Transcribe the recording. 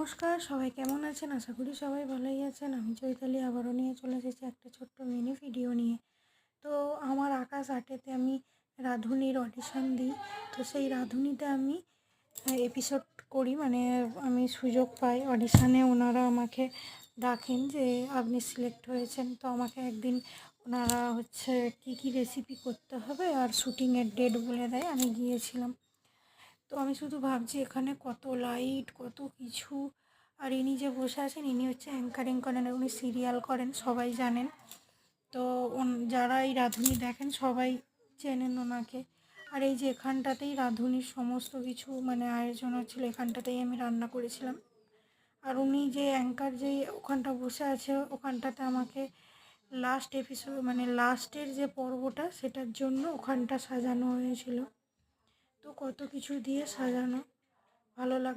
নমস্কার, সবাই কেমন আছেন? আশা করি সবাই ভালোই আছেন। আমি চৈতালি আবারও নিয়ে চলে এসেছি একটা ছোট্ট মিনি ভিডিও নিয়ে। তো আমার আকাশ আর্টেতে আমি রাঁধুনির অডিশন দিই। তো সেই রাঁধুনিতে আমি এপিসোড করি, মানে আমি সুযোগ পাই অডিশানে। ওনারা আমাকে ডাকেন যে আপনি সিলেক্ট হয়েছেন। তো আমাকে একদিন ওনারা কী কী রেসিপি করতে হবে আর শ্যুটিংয়ের ডেট বলে দেয়। আমি গিয়েছিলাম। তো আমি শুধু ভাবছি এখানে কত লাইট, কত কিছু। আর ইনি যে বসে আছেন, ইনি অ্যাঙ্কারিং করেন, উনি সিরিয়াল করেন, সবাই জানেন। তো যারা এই রাঁধুনি দেখেন সবাই চেনেন ওনাকে। আর এই যে এখানটাতেই রাঁধুনির সমস্ত কিছু মানে আয়োজন হচ্ছিলো, এখানটাতেই আমি রান্না করেছিলাম। আর উনি যে অ্যাঙ্কার যেই ওখানটা বসে আছে, ওখানটাতে আমাকে লাস্ট এপিসোড মানে লাস্টের যে পর্বটা সেটার জন্য ওখানটা সাজানো হয়েছিল। তো কত কিছু দিয়ে সাজানো, ভালো লাগে।